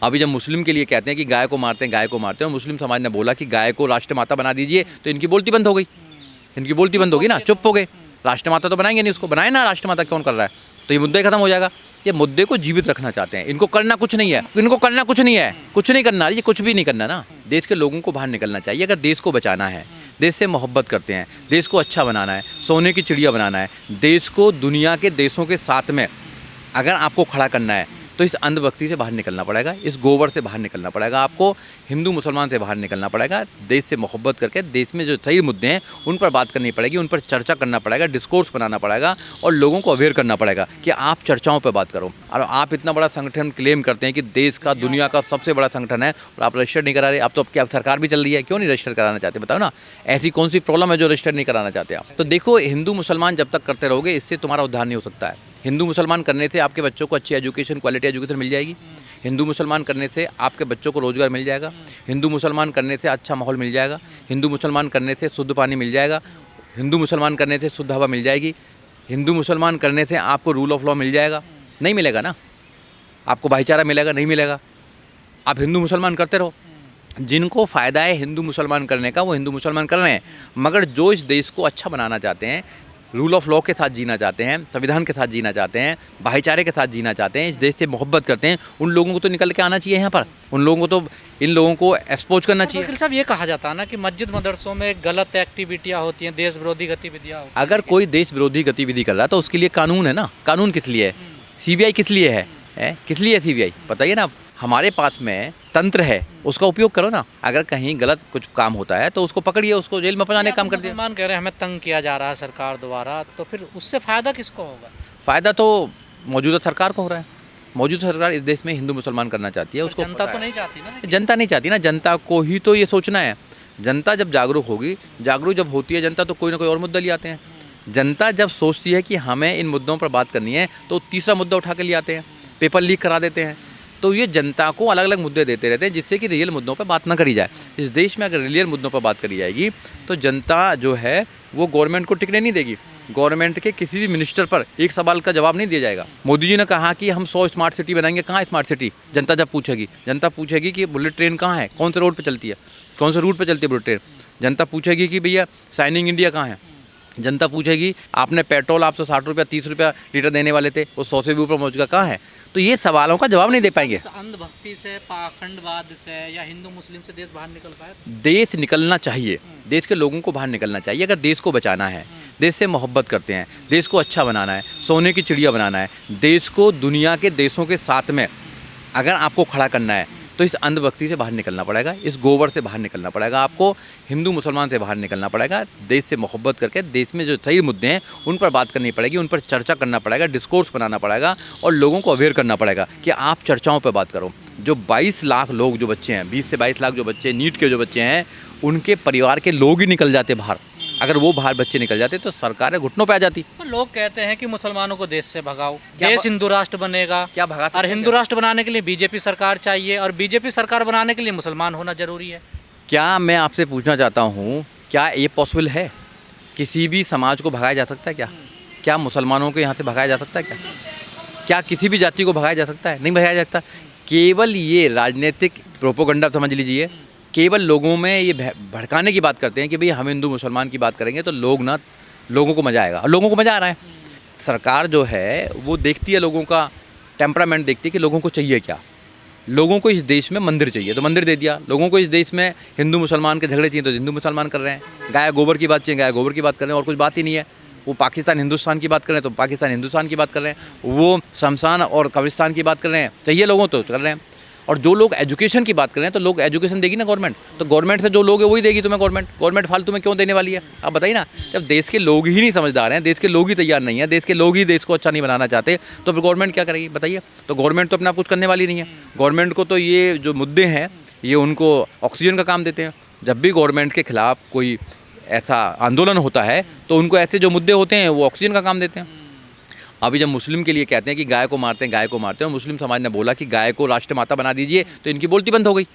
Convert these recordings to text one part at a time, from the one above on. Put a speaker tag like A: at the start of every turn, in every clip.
A: अभी जब मुस्लिम के लिए कहते हैं कि गाय को मारते हैं, गाय को मारते हैं, और मुस्लिम समाज ने बोला कि गाय को राष्ट्रमाता बना दीजिए, तो इनकी बोलती बंद हो गई। इनकी बोलती बंद होगी ना, चुप हो गए। राष्ट्रमाता तो बनाएंगे नहीं, उसको बनाए ना राष्ट्रमाता, कौन कर रहा है, तो ये मुद्दा ही खत्म हो जाएगा। ये मुद्दे को जीवित रखना चाहते हैं। इनको करना कुछ नहीं है, इनको करना कुछ नहीं है, कुछ नहीं करना, ये कुछ भी नहीं करना ना। देश के लोगों को बाहर निकलना चाहिए। अगर देश को बचाना है, देश से मोहब्बत करते हैं, देश को अच्छा बनाना है, सोने की चिड़िया बनाना है, देश को दुनिया के देशों के साथ में अगर आपको खड़ा करना है, तो इस अंधभक्ति से बाहर निकलना पड़ेगा, इस गोबर से बाहर निकलना पड़ेगा, आपको हिंदू मुसलमान से बाहर निकलना पड़ेगा। देश से मोहब्बत करके देश में जो सही मुद्दे हैं उन पर बात करनी पड़ेगी, उन पर चर्चा करना पड़ेगा, डिस्कोर्स बनाना पड़ेगा और लोगों को अवेयर करना पड़ेगा कि आप चर्चाओं पर बात करो। और आप इतना बड़ा संगठन क्लेम करते हैं कि देश का, दुनिया का सबसे बड़ा संगठन है, और आप रजिस्टर नहीं करा रहे। आप तो क्या सरकार भी चल रही है, क्यों नहीं रजिस्टर कराना चाहते, बताओ ना। ऐसी कौन सी प्रॉब्लम है जो रजिस्टर नहीं कराना चाहते आप? तो देखो, हिंदू मुसलमान जब तक करते रहोगे, इससे तुम्हारा उद्धार नहीं हो सकता है। हिंदू मुसलमान करने से आपके बच्चों को अच्छी एजुकेशन, क्वालिटी एजुकेशन मिल जाएगी। हिंदू मुसलमान करने से आपके बच्चों को रोज़गार मिल जाएगा। हिंदू मुसलमान करने से अच्छा माहौल मिल जाएगा। हिंदू मुसलमान करने से शुद्ध पानी मिल जाएगा। हिंदू मुसलमान करने से शुद्ध हवा मिल जाएगी। हिंदू मुसलमान करने से आपको रूल ऑफ लॉ मिल जाएगा। नहीं मिलेगा ना, आपको भाईचारा मिलेगा, नहीं मिलेगा। आप हिंदू मुसलमान करते रहो। जिनको फ़ायदा है हिंदू मुसलमान करने का, वो हिंदू मुसलमान कर रहे हैं। मगर जो इस देश को अच्छा बनाना चाहते हैं, रूल ऑफ लॉ के साथ जीना चाहते हैं, संविधान के साथ जीना चाहते हैं, भाईचारे के साथ जीना चाहते हैं, इस देश से मोहब्बत करते हैं, उन लोगों को तो निकल के आना चाहिए यहाँ पर। उन लोगों को तो, इन लोगों को एक्सपोज करना चाहिए।
B: वकील साहब, ये कहा जाता है ना कि मस्जिद मदरसों में गलत एक्टिविटियाँ होती हैं, देश विरोधी गतिविधियाँ होती हैं।
A: अगर कोई देश विरोधी गतिविधि कर रहा है तो उसके लिए कानून है ना। कानून किस लिए है? सीबीआई किस लिए है? किस लिए है सीबीआई? बताइए ना। हमारे पास में तंत्र है, उसका उपयोग करो ना। अगर कहीं गलत कुछ काम होता है तो उसको पकड़िए, उसको जेल में पहुंचाने का काम कर दिया।
B: मुसलमान कह रहे हैं हमें तंग किया जा रहा है सरकार द्वारा, तो फिर उससे फ़ायदा किसको होगा?
A: फ़ायदा तो मौजूदा सरकार को हो रहा है। मौजूदा सरकार इस देश में हिंदू मुसलमान करना चाहती है, उसको
B: जनता तो नहीं चाहती ना।
A: जनता नहीं चाहती ना। जनता को ही तो ये सोचना है। जनता जब जागरूक होगी, जागरूक जब होती है जनता, तो कोई ना कोई और मुद्दा ले आते हैं। जनता जब सोचती है कि हमें इन मुद्दों पर बात करनी है, तो तीसरा मुद्दा उठा के ले आते हैं, पेपर लीक करा देते हैं। तो ये जनता को अलग अलग मुद्दे देते रहते हैं, जिससे कि रियल मुद्दों पर बात ना करी जाए। इस देश में अगर रियल मुद्दों पर बात करी जाएगी तो जनता जो है वो गवर्नमेंट को टिकने नहीं देगी। गवर्नमेंट के किसी भी मिनिस्टर पर एक सवाल का जवाब नहीं दिया जाएगा। मोदी जी ने कहा कि हम 100 स्मार्ट सिटी बनाएंगे। कहाँ स्मार्ट सिटी? जनता जब पूछेगी, जनता पूछेगी कि बुलेट ट्रेन कहाँ है, कौन से रोड पर चलती है, कौन से रूट पर चलती है बुलेट ट्रेन। जनता पूछेगी कि भैया शाइनिंग इंडिया कहाँ है। जनता पूछेगी आपने पेट्रोल, आप 60 रुपया 30 रुपया लीटर देने वाले थे, वो 100 से भी ऊपर पहुँच गया, कहाँ है? तो ये सवालों का जवाब नहीं दे पाएंगे।
B: अंधभक्ति से, पाखंडवाद से या हिंदू मुस्लिम से देश बाहर निकल पाए?
A: देश निकलना चाहिए, देश के लोगों को बाहर निकलना चाहिए। अगर देश को बचाना है, देश से मोहब्बत करते हैं, देश को अच्छा बनाना है, सोने की चिड़िया बनाना है, देश को दुनिया के देशों के साथ में अगर आपको खड़ा करना है, तो इस अंधभक्ति से बाहर निकलना पड़ेगा, इस गोबर से बाहर निकलना पड़ेगा, आपको हिंदू मुसलमान से बाहर निकलना पड़ेगा। देश से मोहब्बत करके देश में जो सही मुद्दे हैं उन पर बात करनी पड़ेगी, उन पर चर्चा करना पड़ेगा, डिस्कोर्स बनाना पड़ेगा और लोगों को अवेयर करना पड़ेगा कि आप चर्चाओं पर बात करो। जो 22 लाख लोग जो बच्चे हैं, 20 से 22 लाख जो बच्चे नीट के जो बच्चे हैं, उनके परिवार के लोग ही निकल जाते बाहर। अगर वो बाहर बच्चे निकल जाते तो सरकारें घुटनों पे आ जाती।
B: तो लोग कहते हैं कि मुसलमानों को देश से भगाओ, देश हिंदू राष्ट्र बनेगा।
A: क्या भगा सकते
B: और
A: हैं?
B: हिंदू राष्ट्र बनाने के लिए बीजेपी सरकार चाहिए, और बीजेपी सरकार बनाने के लिए मुसलमान होना जरूरी है।
A: क्या मैं आपसे पूछना चाहता हूँ, क्या ये पॉसिबल है? किसी भी समाज को भगाया जा सकता है क्या? क्या मुसलमानों को यहाँ से भगाया जा सकता है क्या? क्या किसी भी जाति को भगाया जा सकता है? नहीं भगाया जा सकता। केवल ये राजनीतिक प्रोपोगंडा समझ लीजिए, केवल लोगों में ये भड़काने की बात करते हैं कि भाई हम हिंदू मुसलमान की बात करेंगे तो लोगों को मज़ा आएगा, और लोगों को मज़ा आ रहा है। सरकार जो है वो देखती है, लोगों का टेम्परामेंट देखती है कि लोगों को चाहिए क्या। लोगों को इस देश में मंदिर चाहिए तो मंदिर दे दिया। लोगों को इस देश में हिंदू मुसलमान के झगड़े चाहिए तो हिंदू मुसलमान कर रहे हैं। गाय गोबर की बात चाहिए, गाय गोबर की बात कर रहे हैं, और कुछ बात ही नहीं है। वो पाकिस्तान हिंदुस्तान की बात कर रहे हैं तो पाकिस्तान हिंदुस्तान की बात कर रहे हैं। वो शमशान और कब्रिस्तान की बात कर रहे हैं, चाहिए लोगों तो कर रहे हैं। और जो लोग एजुकेशन की बात कर रहे हैं तो लोग एजुकेशन देगी ना गवर्नमेंट, तो गवर्नमेंट से जो लोग है वही देगी तुम्हें गवर्नमेंट फालतू में क्यों देने वाली है? आप बताइए ना। जब देश के लोग ही नहीं समझदार हैं, देश के लोग ही तैयार नहीं है, देश के लोग ही देश को अच्छा नहीं बनाना चाहते, तो फिर गवर्नमेंट क्या करेगी बताइए? तो गवर्नमेंट तो अपना कुछ करने वाली नहीं है। गवर्नमेंट को तो ये जो मुद्दे हैं ये उनको ऑक्सीजन का काम देते हैं। जब भी गवर्नमेंट के खिलाफ कोई ऐसा आंदोलन होता है तो उनको ऐसे जो मुद्दे होते हैं वो ऑक्सीजन का काम देते हैं। अभी जब मुस्लिम के लिए कहते हैं कि गाय को मारते हैं, गाय को मारते हैं, और मुस्लिम समाज ने बोला कि गाय को राष्ट्रमाता बना दीजिए, तो इनकी बोलती बंद हो गई।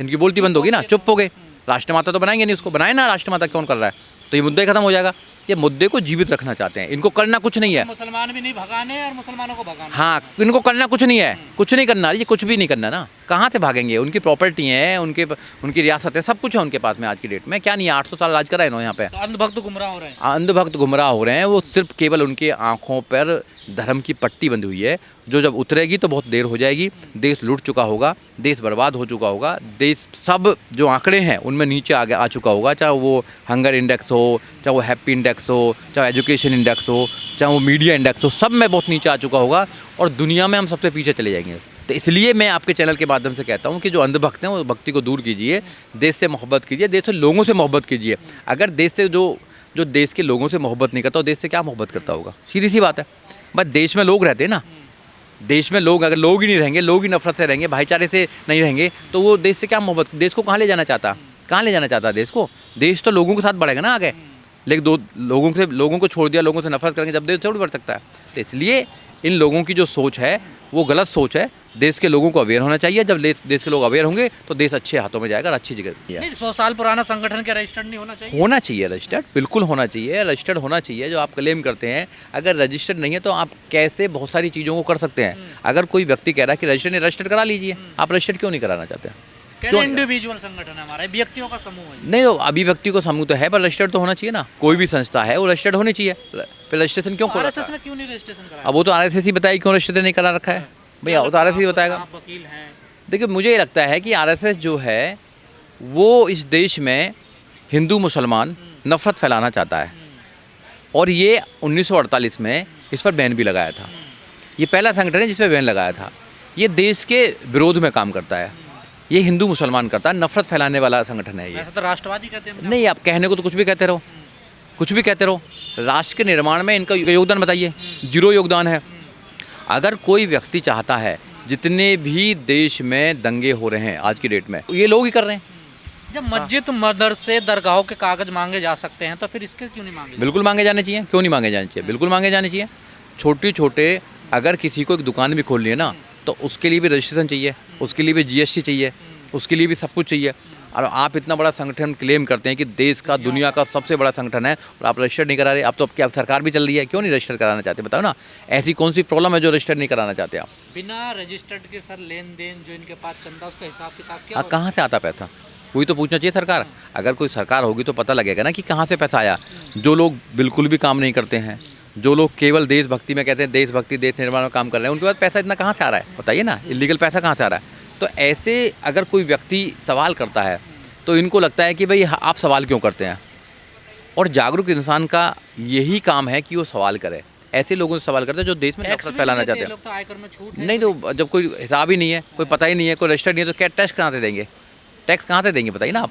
A: इनकी बोलती बंद होगी ना, चुप हो गए। राष्ट्रमाता तो बनाएंगे नहीं, उसको बनाए ना राष्ट्रमाता, कौन कर रहा है? तो ये मुद्दा ही खत्म हो जाएगा। ये मुद्दे को जीवित रखना चाहते हैं। इनको करना कुछ नहीं है।
B: मुसलमान भी नहीं भगाने और मुसलमानों को भगाना।
A: हाँ, इनको करना कुछ नहीं है, कुछ नहीं करना, ये कुछ भी नहीं करना ना। कहाँ से भागेंगे? उनकी प्रॉपर्टी है, उनकी रियासत है, सब कुछ है उनके पास में आज की डेट में। क्या नहीं है, 800 साल राज करा है इन्होंने यहाँ पे।
B: तो अंधभक्त गुमराह हो रहे हैं।
A: अंधभक्त गुमराह हो रहे हैं, वो सिर्फ केवल उनके आँखों पर धर्म की पट्टी बंधी हुई है, जो जब उतरेगी तो बहुत देर हो जाएगी। देश लूट चुका होगा, देश बर्बाद हो चुका होगा, देश सब जो आंकड़े हैं उनमें नीचे आ चुका होगा, चाहे वो हंगर इंडेक्स हो, चाहे वो हैप्पी इंडेक्स हो, चाहे एजुकेशन इंडेक्स हो, चाहे वो मीडिया इंडेक्स हो, सब में बहुत नीचे आ चुका होगा और दुनिया में हम सबसे पीछे चले जाएंगे। तो इसलिए मैं आपके चैनल के माध्यम से कहता हूँ कि जो अंधभक्त हैं वो भक्ति को दूर कीजिए, देश से मोहब्बत कीजिए, देश से लोगों से मोहब्बत कीजिए। अगर देश से जो देश के लोगों से मोहब्बत नहीं करता, वो देश से क्या मोहब्बत करता होगा? सीधी सी बात है। बस देश में लोग रहते हैं ना, देश में लोग, अगर लोग ही नहीं रहेंगे, लोग ही नफरत से रहेंगे, भाईचारे से नहीं रहेंगे, तो वो देश से क्या मोहब्बत, देश को कहाँ ले जाना चाहता? कहाँ ले जाना चाहता देश को? देश तो लोगों के साथ बढ़ेगा ना आगे, लेकिन लोगों को छोड़ दिया, लोगों से नफरत करेंगे जब देश थोड़ी बढ़ सकता है। तो इसलिए इन लोगों की जो सोच है वो गलत सोच है। देश के लोगों को अवेयर होना चाहिए। जब देश के लोग अवेयर होंगे तो देश अच्छे हाथों में जाएगा और अच्छी जगह।
B: नहीं, 100 साल पुराना संगठन क्या रजिस्टर्ड नहीं होना चाहिए?
A: होना चाहिए रजिस्टर्ड, बिल्कुल होना चाहिए, रजिस्टर्ड होना चाहिए। जो आप क्लेम करते हैं, अगर रजिस्टर्ड नहीं है तो आप कैसे बहुत सारी चीज़ों को कर सकते हैं? अगर कोई व्यक्ति कह रहा है कि रजिस्टर्ड करा लीजिए, आप रजिस्टर्ड क्यों नहीं कराना चाहते हैं?
B: इंडिविजुअल संगठन है हमारा, व्यक्तियों का समूह है।
A: नहीं, तो अभिव्यक्ति को समूह तो है, पर रजिस्टर्ड तो होना चाहिए ना। कोई भी संस्था है वो रजिस्टर्ड होनी चाहिए। फिर रजिस्ट्रेशन क्यों?
B: आरएसएस ने क्यों नहीं रजिस्ट्रेशन कराया?
A: अब वो तो आरएसएस ही बताएगी क्यों रजिस्ट्रेशन नहीं करा रखा है भैया, वो तो आरएसएस ही बताएगा।
B: आप वकील हैं।
A: देखिए, मुझे ये लगता है कि आरएसएस जो है वो इस देश में हिंदू मुसलमान नफरत फैलाना चाहता है, और ये 1948 में इस पर बैन भी लगाया था। ये पहला संगठन है जिस पर बैन लगाया था। ये देश के विरोध में काम करता है, ये हिंदू मुसलमान करता है, नफरत फैलाने वाला संगठन है ये।
B: वैसे तो राष्ट्रवादी कहते हैं।
A: नहीं, आप कहने को तो कुछ भी कहते रहो, कुछ भी कहते रहो। राष्ट्र के निर्माण में इनका योगदान बताइए, जीरो योगदान है। अगर कोई व्यक्ति चाहता है, जितने भी देश में दंगे हो रहे हैं आज की डेट में, ये लोग ही कर रहे हैं।
B: जब मस्जिद मदरसे दरगाहों के कागज मांगे जा सकते हैं तो फिर इसके क्यों नहीं मांगे?
A: बिल्कुल मांगे जाने चाहिए, क्यों नहीं मांगे जाने चाहिए? बिल्कुल मांगे जाने चाहिए। छोटे अगर किसी को एक दुकान भी खोलनी है ना, तो उसके लिए भी रजिस्ट्रेशन चाहिए, उसके लिए भी जीएसटी चाहिए, उसके लिए भी सब कुछ चाहिए। और आप इतना बड़ा संगठन क्लेम करते हैं कि देश का, दुनिया का सबसे बड़ा संगठन है, और आप रजिस्टर नहीं करा रहे। अब तो क्या सरकार भी चल रही है, क्यों नहीं रजिस्टर कराना चाहते? बताओ ना, ऐसी कौन सी प्रॉब्लम है जो रजिस्टर नहीं कराना चाहते आप?
B: बिना रजिस्टर्ड के सर लेन देन जो इनके पास चंदा, उसका हिसाब किताब क्या होगा?
A: कहाँ से आता पैसा? कोई तो पूछना चाहिए सरकार। अगर कोई सरकार होगी तो पता लगेगा ना कि कहाँ से पैसा आया। जो लोग बिल्कुल भी काम नहीं करते हैं, जो लोग केवल देशभक्ति में कहते हैं देशभक्ति देश निर्माण में काम कर रहे हैं, उनके पास पैसा इतना कहाँ से आ रहा है? बताइए ना, इलीगल पैसा कहाँ से आ रहा है? तो ऐसे अगर कोई व्यक्ति सवाल करता है तो इनको लगता है कि भाई आप सवाल क्यों करते हैं, और जागरूक इंसान का यही काम है कि वो सवाल करे। ऐसे लोगों से सवाल करते हैं जो देश में नफरत फैलाना चाहते हैं।
B: लोग तो आयकर में छूट है।
A: नहीं, तो जब कोई हिसाब ही नहीं है, कोई पता ही नहीं है, कोई रजिस्टर्ड नहीं है, तो क्या टैक्स कहाँ से देंगे? टैक्स कहाँ से देंगे बताइए ना आप?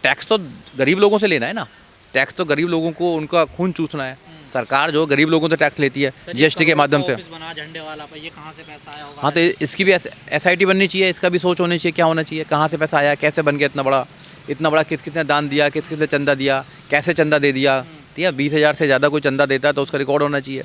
A: टैक्स तो गरीब लोगों से लेना है ना। टैक्स तो गरीब लोगों को उनका खून चूसना है। सरकार जो गरीब लोगों से टैक्स लेती है जीएसटी के माध्यम से।
B: झंडे वाला पे ये कहाँ से पैसा आया होगा?
A: हाँ, तो इसकी भी एसआईटी बननी चाहिए, इसका भी सोच होनी चाहिए, क्या होना चाहिए, कहाँ से पैसा आया, कैसे बन गया इतना बड़ा, किसने दान दिया, किसने चंदा दिया, कैसे चंदा दे दिया। ठीक है, 20,000 से ज़्यादा कोई चंदा देता है तो उसका रिकॉर्ड होना चाहिए।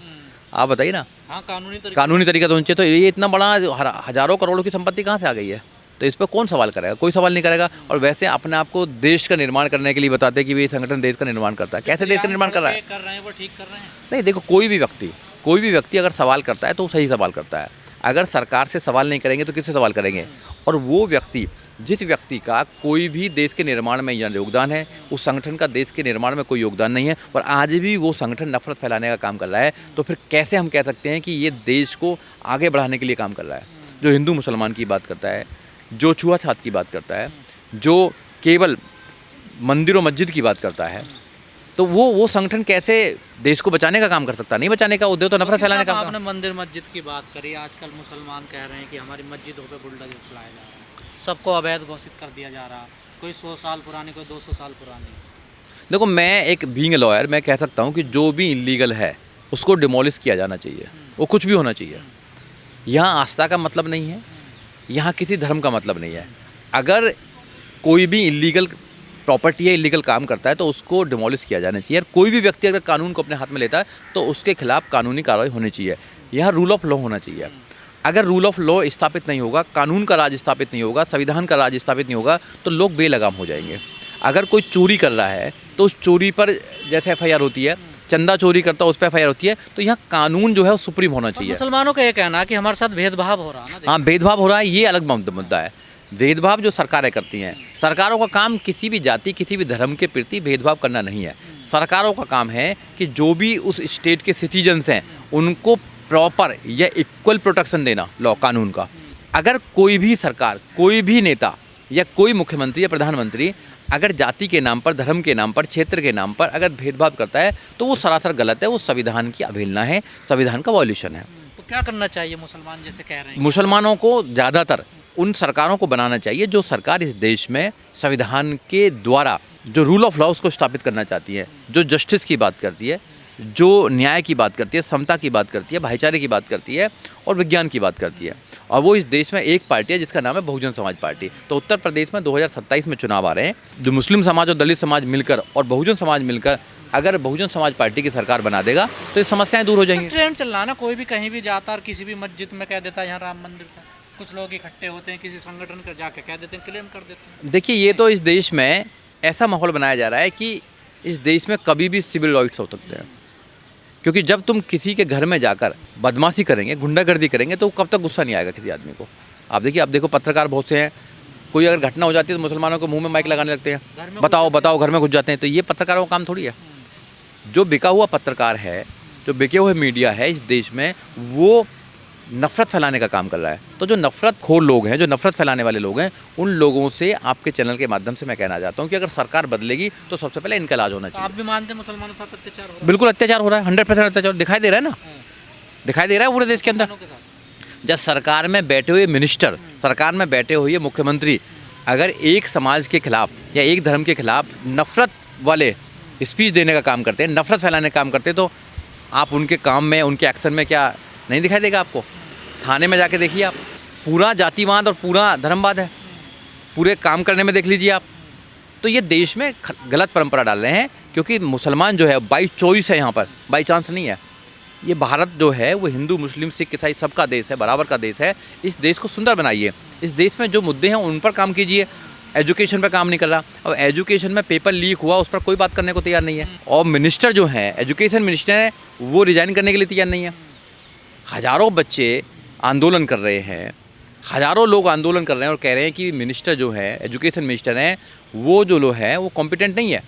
A: आप बताइए ना।
B: हाँ,
A: कानूनी तरीका तो होना चाहिए। तो ये इतना बड़ा हज़ारों करोड़ों की संपत्ति कहाँ से आ गई है? तो इस पर कौन सवाल करेगा? कोई सवाल नहीं करेगा। और वैसे अपने आप को देश का निर्माण करने के लिए बताते हैं कि ये संगठन देश का निर्माण करता है। कैसे देश का निर्माण कर रहा है?
B: वो ठीक कर रहे हैं।
A: नहीं, देखो, कोई भी व्यक्ति अगर सवाल करता है तो सही सवाल करता है। अगर सरकार से सवाल नहीं करेंगे तो किससे सवाल करेंगे? और वो व्यक्ति, जिस व्यक्ति का कोई भी देश के निर्माण में योगदान है, उस संगठन का देश के निर्माण में कोई योगदान नहीं है, और आज भी वो संगठन नफरत फैलाने का काम कर रहा है, तो फिर कैसे हम कह सकते हैं कि ये देश को आगे बढ़ाने के लिए काम कर रहा है? जो हिंदू मुसलमान की बात करता है, जो छुआछूत की बात करता है, जो केवल मंदिर और मस्जिद की बात करता है, तो वो संगठन कैसे देश को बचाने का काम कर सकता है? नहीं बचाने का, उद्देश्य तो नफरत फैलाने का।
B: आपने मंदिर मस्जिद की बात करी। आजकल मुसलमान कह रहे हैं कि हमारी मस्जिदों पे बुलडोजर चलाया जा रहा है, सबको अवैध घोषित कर दिया जा रहा, कोई 100 साल पुरानी, कोई 200 साल पुरानी।
A: देखो, मैं एक बीइंग लॉयर, मैं कह सकता हूँ कि जो भी इलीगल है उसको डिमोलिश किया जाना चाहिए, वो कुछ भी होना चाहिए। यहाँ आस्था का मतलब नहीं है, यहाँ किसी धर्म का मतलब नहीं है। अगर कोई भी इलीगल प्रॉपर्टी है, इलीगल काम करता है, तो उसको डिमोलिश किया जाना चाहिए। और कोई भी व्यक्ति अगर कानून को अपने हाथ में लेता है तो उसके खिलाफ कानूनी कार्रवाई होनी चाहिए। यहाँ रूल ऑफ लॉ होना चाहिए। अगर रूल ऑफ लॉ स्थापित नहीं होगा, कानून का राज स्थापित नहीं होगा, संविधान का राज स्थापित नहीं होगा, तो लोग बेलगाम हो जाएंगे। अगर कोई चोरी कर रहा है तो उस चोरी पर जैसे एफआईआर होती है, चंदा चोरी करता है उस पर FIR होती है। तो यहाँ कानून जो है वो सुप्रीम होना चाहिए।
B: मुसलमानों का ये कहना है कि हमारे साथ भेदभाव हो रहा है ना।
A: हाँ, भेदभाव हो रहा है, ये अलग मुद्दा है। भेदभाव जो सरकारें करती हैं, सरकारों का काम किसी भी जाति किसी भी धर्म के प्रति भेदभाव करना नहीं है। सरकारों का काम है कि जो भी उस स्टेट के सिटीजन्स हैं उनको प्रॉपर या इक्वल प्रोटेक्शन देना लॉ कानून का। अगर कोई भी सरकार, कोई भी नेता या कोई मुख्यमंत्री या प्रधानमंत्री अगर जाति के नाम पर, धर्म के नाम पर, क्षेत्र के नाम पर अगर भेदभाव करता है तो वो सरासर गलत है, वो संविधान की अवहेलना है, संविधान का वॉल्यूशन है।
B: तो क्या करना चाहिए मुसलमान जैसे कह रहे हैं?
A: मुसलमानों को ज़्यादातर उन सरकारों को बनाना चाहिए जो सरकार इस देश में संविधान के द्वारा जो रूल ऑफ लॉ उसको स्थापित करना चाहती है, जो जस्टिस की बात करती है, जो न्याय की बात करती है, समता की बात करती है, भाईचारे की बात करती है और विज्ञान की बात करती है। और वो इस देश में एक पार्टी है जिसका नाम है बहुजन समाज पार्टी। तो उत्तर प्रदेश में 2027 में चुनाव आ रहे हैं, जो मुस्लिम समाज और दलित समाज मिलकर और बहुजन समाज मिलकर अगर बहुजन समाज पार्टी की सरकार बना देगा तो ये समस्याएं दूर हो जाएंगी।
B: ट्रेंड चल रहा है ना, कोई भी कहीं भी जाता और किसी भी मस्जिद में कह देता है यहाँ राम मंदिर था। कुछ लोग इकट्ठे होते हैं किसी संगठन कर जाके कह देते हैं, क्लेम कर देते हैं।
A: देखिए, ये तो इस देश में ऐसा माहौल बनाया जा रहा है कि इस देश में कभी भी सिविल राइट्स हो सकते हैं, क्योंकि जब तुम किसी के घर में जाकर बदमाशी करेंगे, गुंडागर्दी करेंगे तो कब तक गुस्सा नहीं आएगा किसी आदमी को। आप देखो पत्रकार बहुत से हैं, कोई अगर घटना हो जाती है तो मुसलमानों के मुंह में माइक लगाने लगते हैं, बताओ घर में घुस जाते हैं। तो ये पत्रकारों का काम थोड़ी है। जो बिका हुआ पत्रकार है, जो बिके हुए मीडिया है इस देश में, वो नफ़रत फैलाने का काम कर रहा है। तो जो नफ़रत खोर लोग हैं, जो नफ़रत फैलाने वाले लोग हैं, उन लोगों से आपके चैनल के माध्यम से मैं कहना चाहता हूँ कि अगर सरकार बदलेगी तो सबसे पहले इनका इलाज होना चाहिए।
B: आप भी मानते हैं मुसलमानों के साथ अत्याचार हो रहा है?
A: बिल्कुल अत्याचार हो रहा है, 100% अत्याचार दिखाई दे रहा है ना, दिखाई दे रहा है पूरे देश के अंदर। जब सरकार में बैठे हुए मिनिस्टर, सरकार में बैठे हुए मुख्यमंत्री अगर एक समाज के खिलाफ या एक धर्म के खिलाफ नफ़रत वाले स्पीच देने का काम करते हैं, नफ़रत फैलाने का काम करते हैं, तो आप उनके काम में, उनके एक्शन में क्या नहीं दिखाई देगा आपको? थाने में जाके देखिए आप, पूरा जातिवाद और पूरा धर्मवाद है, पूरे काम करने में देख लीजिए आप। तो ये देश में गलत परंपरा डाल रहे हैं, क्योंकि मुसलमान जो है बाई चॉइस है, यहाँ पर बाई चांस नहीं है। ये भारत जो है वो हिंदू, मुस्लिम, सिख, ईसाई सबका देश है, बराबर का देश है। इस देश को सुंदर बनाइए, इस देश में जो मुद्दे हैं उन पर काम कीजिए। एजुकेशन पर काम नहीं कर रहा, अब एजुकेशन में पेपर लीक हुआ उस पर कोई बात करने को तैयार नहीं है। और मिनिस्टर जो है, एजुकेशन मिनिस्टर है, वो रिजाइन करने के लिए तैयार नहीं है। हज़ारों बच्चे आंदोलन कर रहे हैं, हज़ारों लोग आंदोलन कर रहे हैं और कह रहे हैं कि मिनिस्टर जो है, एजुकेशन मिनिस्टर हैं, वो जो लोग हैं वो कॉम्पिटेंट नहीं है,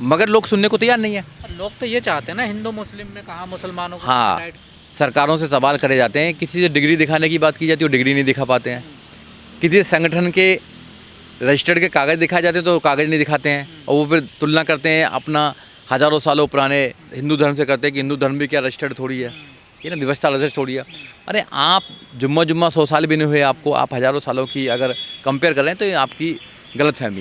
A: मगर लोग सुनने को तैयार नहीं है।
B: लोग तो ये चाहते हैं ना, हिंदू मुस्लिम में कहाँ मुसलमानों को
A: हाँ,
B: राइट।
A: सरकारों से सवाल करे जाते हैं, किसी से डिग्री दिखाने की बात की जाती है, वो डिग्री नहीं दिखा पाते हैं। किसी संगठन के रजिस्टर्ड के कागज़ दिखाए जाते हैं तो कागज़ नहीं दिखाते हैं, और वो फिर तुलना करते हैं अपना हज़ारों सालों पुराने हिंदू धर्म से करते हैं कि हिंदू धर्म भी क्या रजिस्टर्ड थोड़ी है, ये ना व्यवस्था रजिस्टर्ड थोड़ी है। अरे आप जुम्मा 100 साल भी नहीं हुए आपको, आप हज़ारों सालों की अगर कंपेयर कर रहे हैं तो ये आपकी गलतफहमी